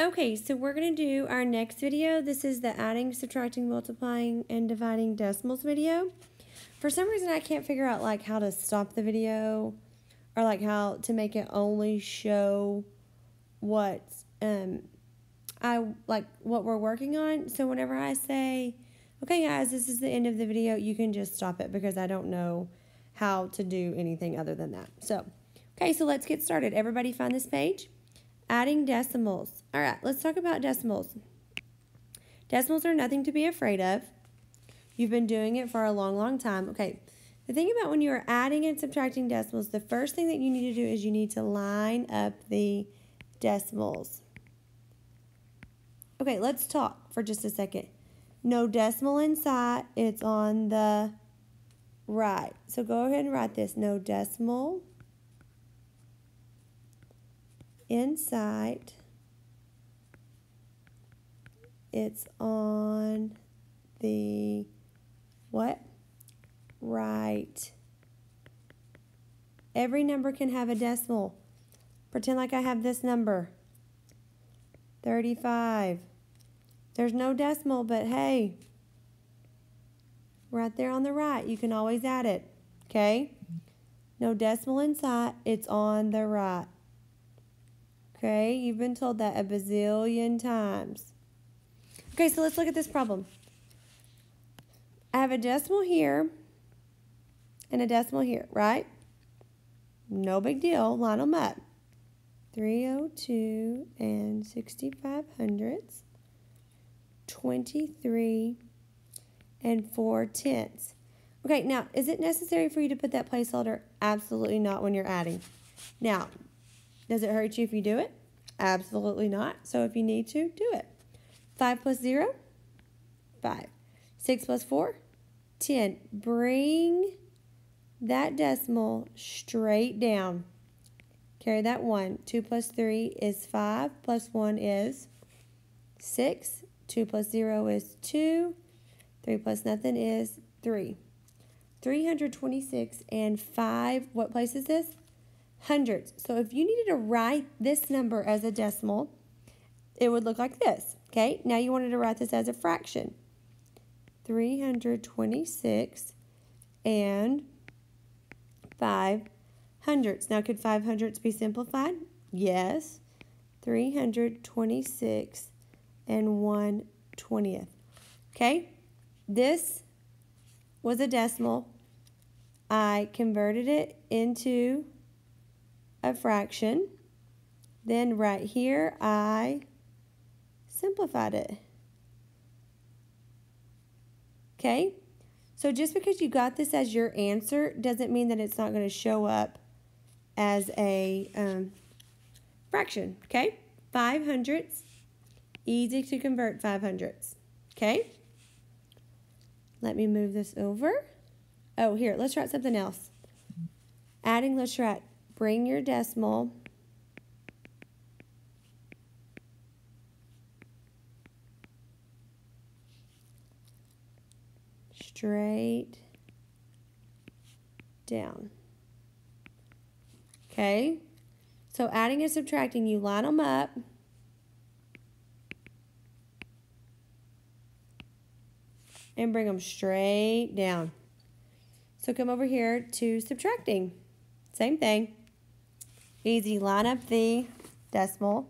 Okay, so we're going to do our next video. This is the adding, subtracting, multiplying, and dividing decimals video. For some reason, I can't figure out like how to stop the video or like how to make it only show what what we're working on. So whenever I say, okay guys, this is the end of the video, you can just stop it because I don't know how to do anything other than that. So, okay, so let's get started. Everybody find this page. Adding decimals. All right, let's talk about decimals. Decimals are nothing to be afraid of. You've been doing it for a long, long time. Okay, the thing about when you are adding and subtracting decimals, the first thing that you need to do is you need to line up the decimals. Okay, let's talk for just a second. No decimal inside, it's on the right. So go ahead and write this. No decimal inside, it's on the what? Right. Every number can have a decimal. Pretend like I have this number, 35. There's no decimal, but hey, right there on the right, you can always add it, okay? No decimal inside, it's on the right. Okay, you've been told that a bazillion times. Okay, so let's look at this problem. I have a decimal here and a decimal here, right? No big deal, line them up. 302 and 65 hundredths, 23 and 4 tenths. Okay, now, is it necessary for you to put that placeholder? Absolutely not when you're adding. Now, does it hurt you if you do it? Absolutely not. So if you need to, do it. 5 plus 0, 5. 6 plus 4, 10. Bring that decimal straight down. Carry that 1. 2 plus 3 is 5. Plus 1 is 6. 2 plus 0 is 2. 3 plus nothing is 3. 326 and 5, what place is this? Hundreds. So if you needed to write this number as a decimal, it would look like this. Okay, now you wanted to write this as a fraction. 326 and 5 hundredths. Now, could 5 hundredths be simplified? Yes. 326 and 1/20. Okay, this was a decimal. I converted it into a fraction. Then right here, I simplified it. Okay, so just because you got this as your answer doesn't mean that it's not going to show up as a fraction. Okay, 5 hundredths, easy to convert 5 hundredths. Okay, let me move this over. Oh, here, let's write something else. Adding, let's write, bring your decimal straight down. Okay, so adding and subtracting, you line them up. And bring them straight down. So come over here to subtracting. Same thing. Easy, line up the decimal.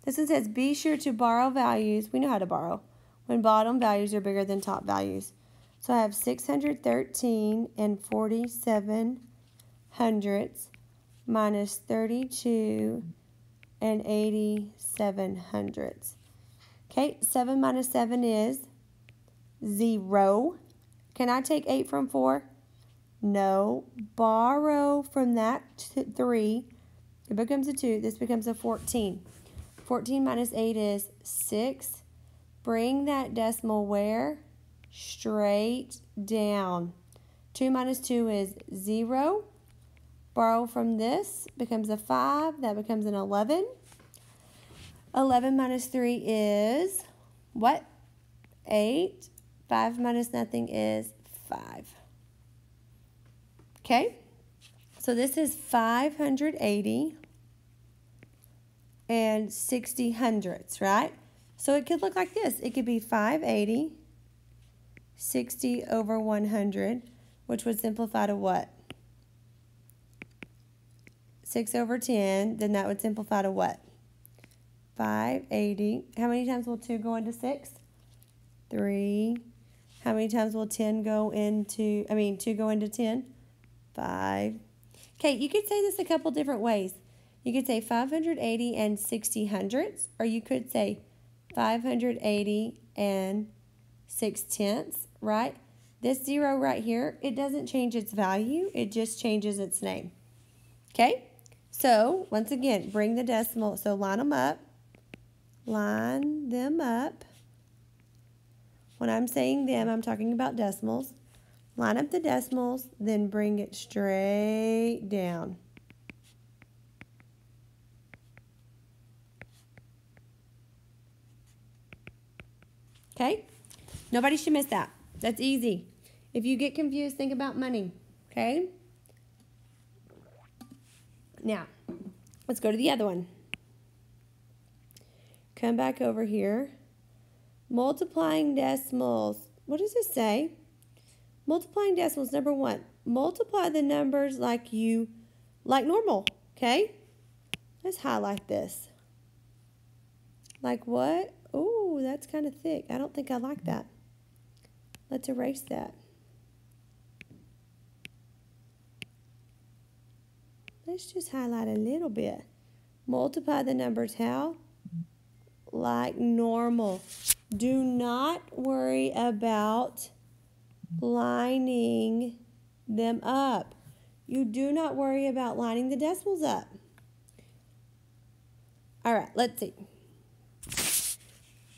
This one says, be sure to borrow values. We know how to borrow. When bottom values are bigger than top values. So I have 613 and 47 hundredths minus 32 and 87 hundredths. Okay, 7 minus 7 is 0. Can I take 8 from 4? No. Borrow from that 3. It becomes a 2. This becomes a 14. 14 minus 8 is 6. Bring that decimal where? Straight down. 2 minus 2 is 0. Borrow from this becomes a 5. That becomes an 11. 11 minus 3 is what? 8. 5 minus nothing is 5. Okay? So this is 580 and 60 hundredths, right? So it could look like this. It could be 580, 60 over 100, which would simplify to what? 6 over 10, then that would simplify to what? 580. How many times will 2 go into 6? 3. How many times will 2 go into 10? 5. Okay, you could say this a couple different ways. You could say 580 and 60 hundredths, or you could say 580 and 6 tenths, right? This 0 right here, it doesn't change its value, it just changes its name. Okay, so once again, bring the decimal, so line them up. Line them up. When I'm saying them, I'm talking about decimals. Line up the decimals, then bring it straight down. Okay? Nobody should miss that. That's easy. If you get confused, think about money. Okay? Now, let's go to the other one. Come back over here. Multiplying decimals. What does it say? Multiplying decimals, number 1. Multiply the numbers like normal. Okay? Let's highlight this. Like what? Oh, that's kind of thick. I don't think I like that. Let's erase that. Let's just highlight a little bit. Multiply the numbers how? Like normal. Do not worry about lining them up. You do not worry about lining the decimals up. All right, let's see.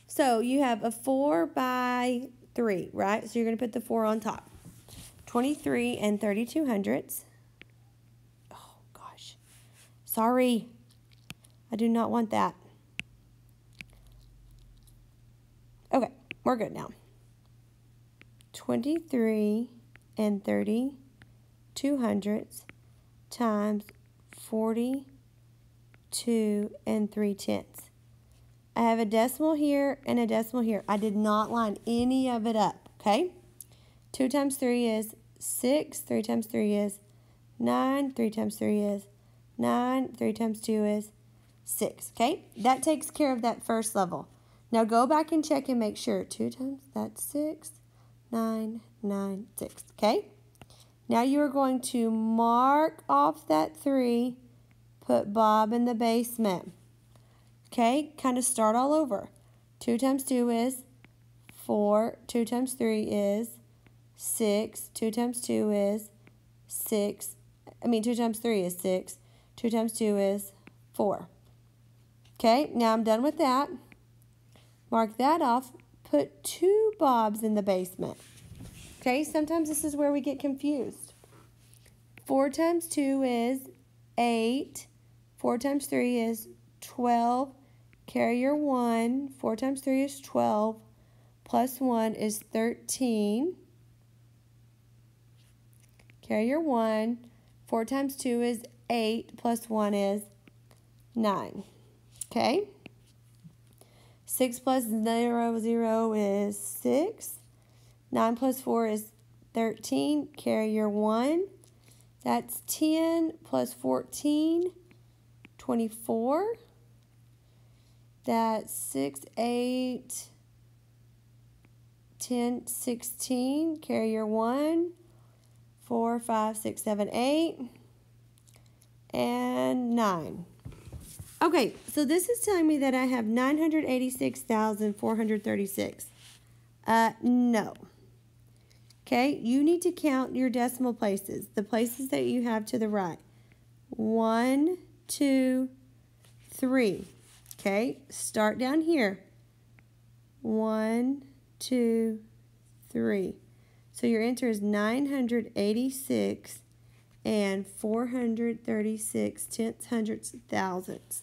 So you have a 4 by 3, right? So you're going to put the 4 on top. 23 and 32 hundredths. Oh, gosh. Sorry. I do not want that. Okay, we're good now. 23 and 32 hundredths times 42 and 3 tenths. I have a decimal here and a decimal here. I did not line any of it up, okay? 2 times 3 is 6. 3 times 3 is 9. 3 times 3 is 9. 3 times 2 is 6, okay? That takes care of that first level. Now go back and check and make sure. 2 times, that's 6. 9, 9, 6, okay? Now you are going to mark off that 3, put Bob in the basement. Okay, kind of start all over. 2 times 2 is 4. 2 times 3 is 6. 2 times 2 is 6. 2 times 3 is 6. 2 times 2 is 4. Okay, now I'm done with that. Mark that off. Put 2 Bobs in the basement. Okay, sometimes this is where we get confused. 4 times 2 is 8. 4 times 3 is 12. Carry your 1. 4 times 3 is 12. Plus 1 is 13. Carry your 1. 4 times 2 is 8. Plus 1 is 9. Okay? 6 plus 0, 0 is 6. 9 plus 4 is 13. Carry your 1. That's 10 plus 14, 24. That's 6, 8, 10, 16. Carry your 1. 4, 5, 6, 7, 8. And 9. Okay, so this is telling me that I have 986,436. No. Okay, you need to count your decimal places, the places that you have to the right. 1, 2, 3. Okay, start down here. 1, 2, 3. So your answer is 986 and 436 tenths, hundredths, thousandths.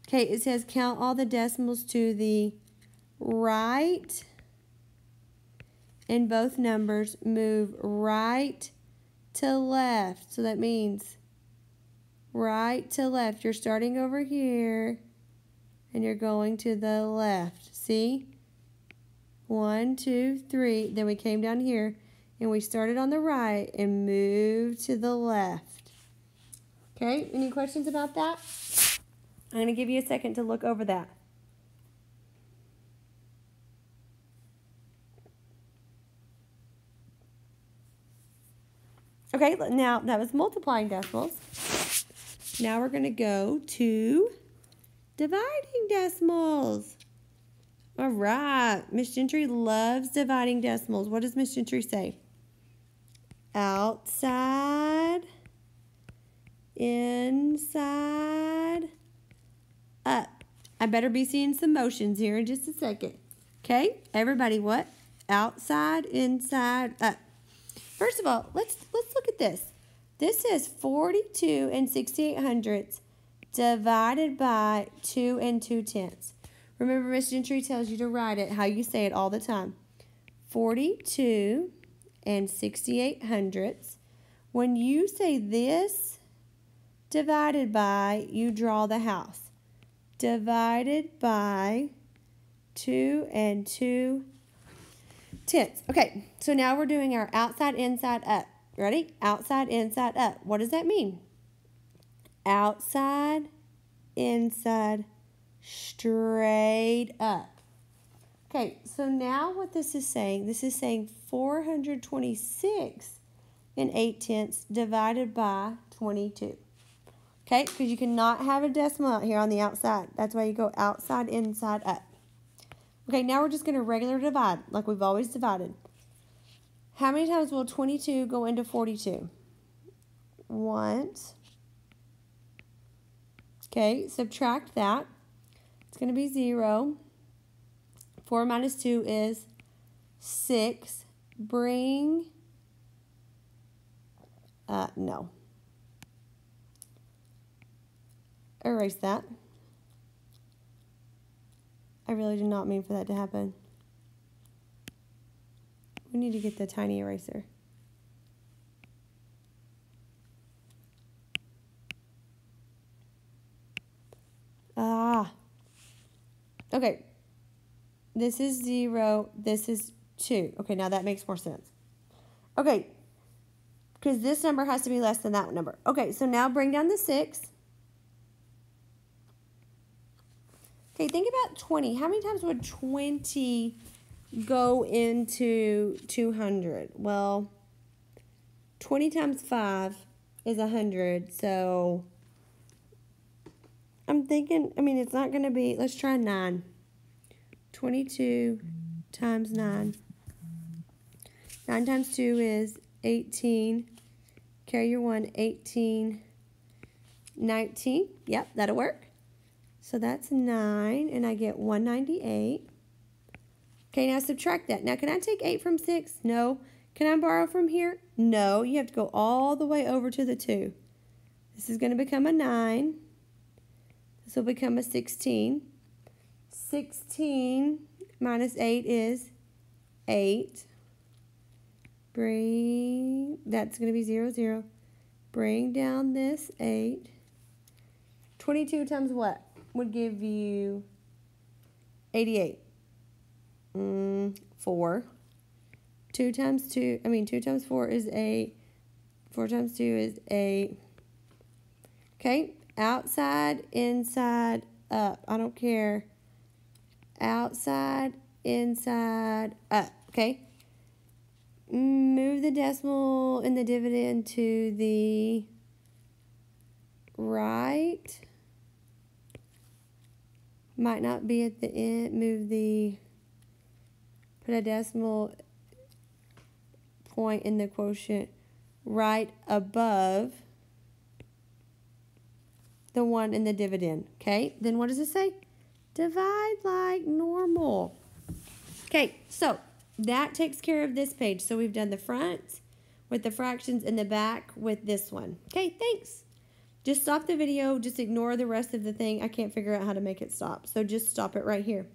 Okay, it says count all the decimals to the right in both numbers. Move right to left. So that means right to left. You're starting over here and you're going to the left. See? 1, 2, 3. Then we came down here and we started on the right and moved to the left. Okay, any questions about that? I'm going to give you a second to look over that. Okay, now that was multiplying decimals. Now we're going to go to dividing decimals. All right, Miss Gentry loves dividing decimals. What does Miss Gentry say? Outside, inside, up. I better be seeing some motions here in just a second. Okay, everybody, what? Outside, inside, up. First of all, let's look at this. This is 42 6800ths divided by 2 2/10. Remember, Miss Gentry tells you to write it how you say it all the time. 42 6800ths. When you say this divided by, you draw the house. Divided by 2 2/10. Okay, so now we're doing our outside, inside, up. Ready? Outside, inside, up. What does that mean? Outside, inside, straight up. Okay, so now what this is saying 426 8/10 divided by 22. Okay, because you cannot have a decimal out here on the outside. That's why you go outside, inside, up. Okay, now we're just going to regular divide like we've always divided. How many times will 22 go into 42? Once. Okay, subtract that. It's going to be 0. 4 minus 2 is 6. Bring, no. Erase that. I really did not mean for that to happen. We need to get the tiny eraser. Okay. This is 0. This is 2. Okay, now that makes more sense. Okay. Because this number has to be less than that number. Okay, so now bring down the 6. Okay, think about 20. How many times would 20 go into 200? Well, 20 times 5 is 100, so I'm thinking, it's not going to be, let's try 9. 22 times 9. 9 times 2 is 18. Carry your 1, 18, 19. Yep, that'll work. So that's 9, and I get 198. Okay, now subtract that. Now, can I take 8 from 6? No. Can I borrow from here? No. You have to go all the way over to the 2. This is going to become a 9. This will become a 16. 16 minus 8 is 8. That's going to be 0, 0. Bring down this 8. 22 times what would give you 88? 4. 2 times 4 is 8. 4 times 2 is 8. Okay, outside, inside, up. I don't care. Outside, inside, up. Okay. Move the decimal and the dividend to the right. Might not be at the end. Put a decimal point in the quotient right above the 1 in the dividend. Okay, then what does it say? Divide like normal. Okay, so that takes care of this page. So we've done the front with the fractions and the back with this one. Okay, thanks. Just stop the video. Just ignore the rest of the thing. I can't figure out how to make it stop. So just stop it right here.